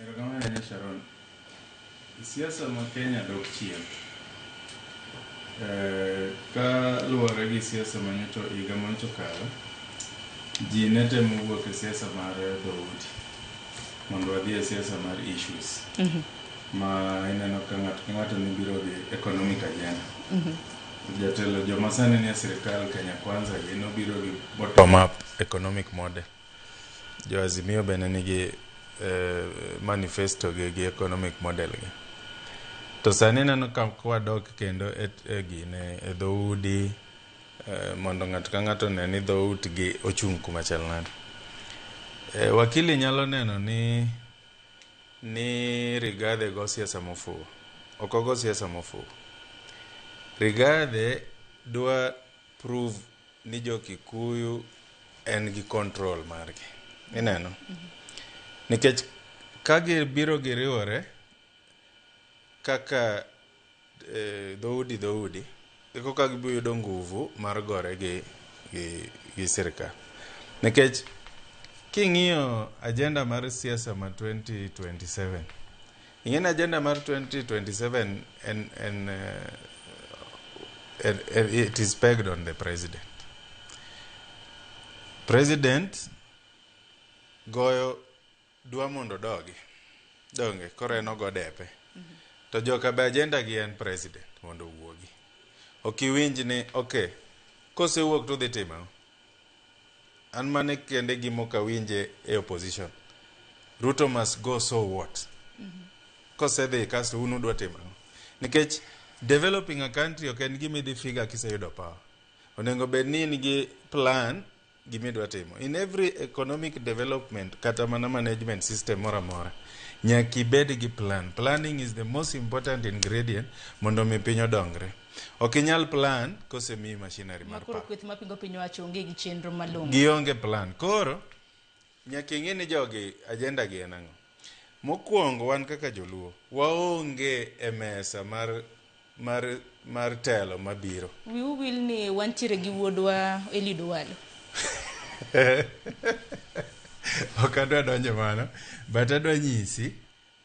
Erokamano Sharon. Siasa ma Kenya dok chien. Ka luwore gi siasa manyocha higa manyocha kalo, ji ne temo wuok e siasa mar dhoudi mondo wadhi e siasa mar issues. Ma ineno ka ng'ato ni biro gi economic agenda. Jatelo joma sani ni e sirikal Kenya Kwanza gi nobiro gi bottom up economic model. Jo Azimio bende nigi manifesto gi economic model gi. To sani neno ka wadok kendo e dhoudi mondo ng'ato ka ng'ato ne ni dhout gi ochung' kuma chal nade. Wakili nyalo neno ni Rigathi go siasa mofuwo. Ok ogo siasa mofuwo. Rigathi dwa prove ni jo Kikuyu en gi control margi. Ineno? Nikech ka gibiro giriwore kaka dhoudi eko ka gibiro yudo nguvu mar gore gi sirikal. Nikech king'iyo agenda mar siasa ma 2027, ing'en agenda mar 2027 it is pegged on the president. President goyo dwa mondo donge koro en ogo depe. To joka be agenda gi en president mondo wuogi. Ok iwinj ni kosewuok to dhi timo. An mane kende gimoka winje e opposition. Ruto must go, so what? Kosedhi kasto unu dwa timo. Nikech developing a country ok en gimidhi figa kiseyudo power. Onengo bed ni nigi plan gimidwa timo. In every economic development kata mana management system mora mora, nyaki bed gi plan. Planning is the most important ingredient mondo mi piny odongre. Ok inyal plan kosemi machinery mar power. Makoro kweth mapingo piny owacho onge gi chenro malong'o. Gionge plan. Koro nyaki ing'e ni jogi agenda gi en ang'o. Mokwongo wan kaka joluo waonge e mesa mar telo mabiro. Wiu wil ni wantiere gi wuodwa Eliud Walo. Ok adwa donjo mano, but adwa nyisi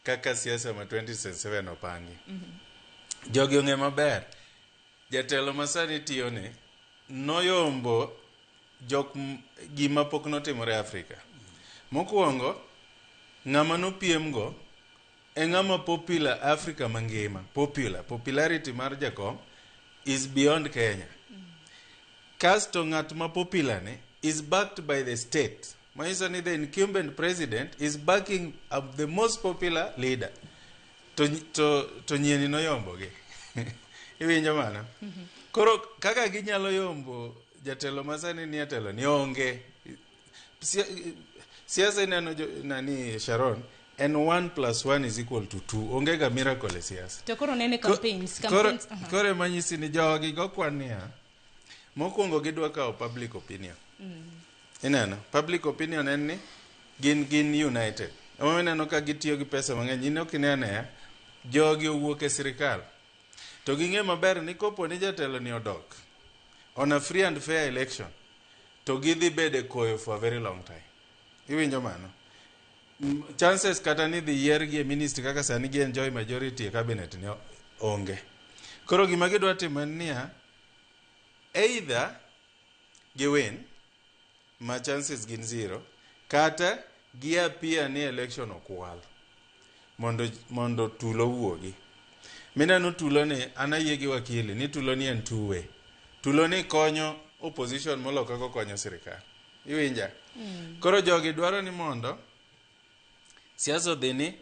kaka siasa ma 2027 opangi. Jogi ong'e maber. Jatelo masani tiyo ni noyombo gima pok notimore Afrika. Mokwongo, ng'ama nopiem go e ng'ama popular Afrika mangima. Popularity mar jakom is beyond Kenya. Kasto ng'at ma popular ni is backed by the state. Maisa ni the incumbent president is backing up the most popular leader. To nyieni no yombo gi. Iwinjo mana? Koro kaka ginyalo yombo jatelo masani ni atelo ni onge. Siasa ineno nani Sharon, and 1 + 1 = 2. Onge ga miracle e siasa. To koro nene campaigns. Koro manyisi ni jogi go kwan niya. Mokwongo gidwa kawo public opinion. Ineno, public opinion en ni gin united. Omo ineno ka gitiyo gi pesa mang'eny. Ino kinene ya, jogi owuok e sirikal. To ging'e maber ni kopo ni jatelo ni odok on a free and fair election, to gidhi bede koyo for a very long time. Iwinjo mano? Chances kata ni dhi yier gi e ministry kaka sani gi enjoy majority e cabinet ni onge. Koro gima gidwa timo en niya, either giwin, ma chances gin 0, kata giapia ni election okwal mondo tulo wuogi. Mineno tulo ni anayie gi wakili ni tulo ni en two way. Tulo ni konyo opposition molo kako konyo sirikal. Iwinja? Koro jogi dwaro ni mondo siasa dhini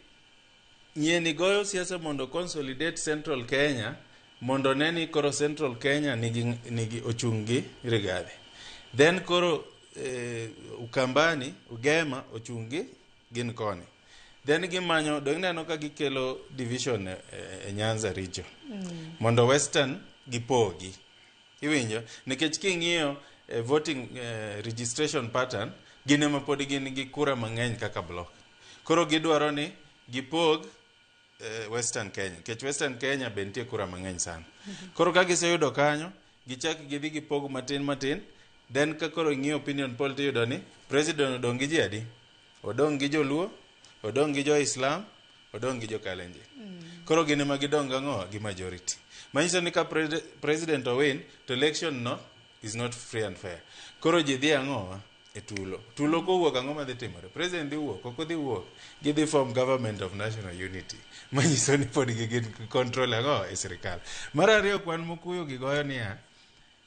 nyieni goyo siasa mondo consolidate Central Kenya, mondo neni koro Central Kenya nigi ochungi Rigathi. Then koro Ukambani, Ugema ochungi gin koni. Then gimanyo dongineno ka gikelo division e Nyanza region. Mondo Western gipogi. Iwinjo? Nikech king'iyo voting registration pattern, gine mapod gin gi kura mang'eny kaka block. Koro gidwaro ni gipog Western Kenya. Nikech Western Kenya be nitie kura mang'eny sana. Koro ka giseyudo kanyo, gichak gidhi gipog matin. Then ka koro ing'iyo opinion poll tiyudo ni president odong' gi ji adi? Odong' gi joluo odong' gi jo-Islam, odong' gi jo-Kalenjin. Koro gine ma gidong' gang'o gi majority. Manyiso ni ka president owin, to election no is not free and fair. Koro ji dhi ang'o e tulo. Tulo kowuok ang'o ma dhi timore. President dhi wuok, ok odhi wuok. Gidhi form government of national unity. Manyiso ni pod gin control ang'o e sirikal. Mar ariyo kwan mokuyo gigoyo niya,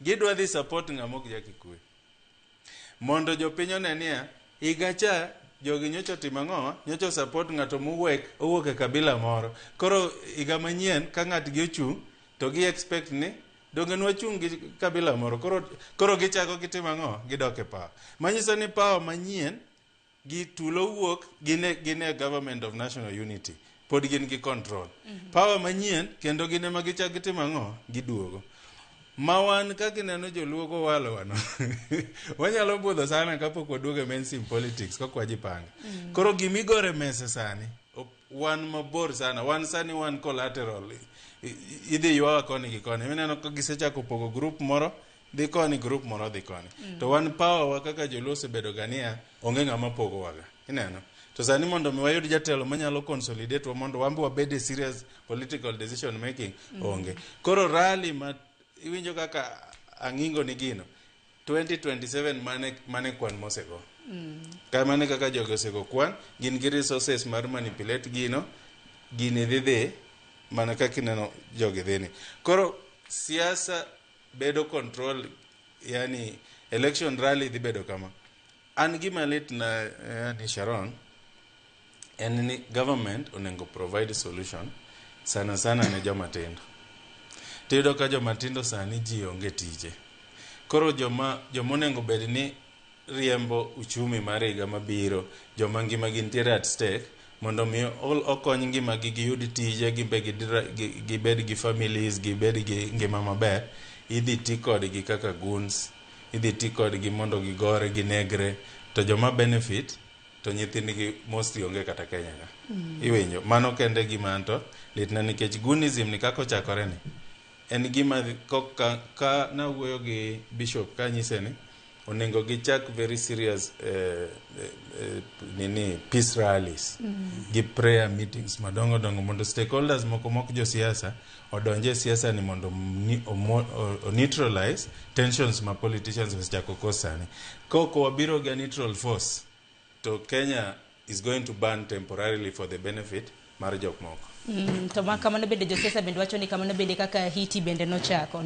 gidwa dhi support ng'amok ja-Kikuyu. Mondo jopiny one niya, higacha jogi nyocho timo ang'o, nyocho support ng'ato owuok e kabila moro. Koro higa manyien ka ng'atgi ochung' to gi expect ni donge nwachung' gi kabila moro. Koro gichako gitimo ang'o, gidok e power. Manyiso ni power manyien gi tulo wuok gine government of national unity. Pod gin gi control. Power manyien kendo gine ma gichako gitimo ang'o, giduogo. Mawan kaka neno joluo ko walo wano. Wanyalo budho sana kapok waduogo e mainstream politics kwa jipanga. Koro gimigore mese sani, wan mabor sana, wan collateral. Idhi ywa koni gi koni. Mineno ka gisechako pogo group moro, dhi koni group moro dhi koni. To wan power wa kaka joluo osebedo gania, onge ng'ama pogo waga. Ineno. To sani mondo mi wayud jatelo manyalo consolidate wa mondo wambi wabede serious political decision making onge. Koro rally ma iwinjo kaka ang'ingo ni gino 2027 mane kwan mosego. Mane kaka jogo osego kwan, gin gi resources mar manipulate gino, gini dhi mana kaka ineno jogi dhini. Koro siasa bedo control, yani election rally dhi bedo kama. An gima lit na yani Sharon, en ni government onengo provide solution sana ne joma tindo. Tiyudo ka joma tindo sani ji onge tije. Koro joma onengo bed ni riembo uchumi mar higa mabiro, joma ngima gi ntiere at stake, mondo mi okony ngima gi giyud tije, gibed gi families, gibed gi ngima maber, idhi ti kodgi kaka goons, idhi ti kodgi mondo gigore, ginegre, to joma benefit, to nyithindgi mostly onge kata Kenya ka. Iwinjo, mano kende gima anto, litna nikech goonism ni kako chakore ni. En gima ka nawuoyo gi bishop ka nyise ni onengo gichak very serious peace rallies gi prayer meetings madongo mondo stakeholders moko jo siasa odonje siasa ni mondo neutralize tensions ma politicians osechako kosani. Koko wabiro ga neutral force to Kenya is going to burn temporarily for the benefit mar jok moko. To ma kamano bende josiasa bende wacho ni kamano bende kaka Hiti bende nochako.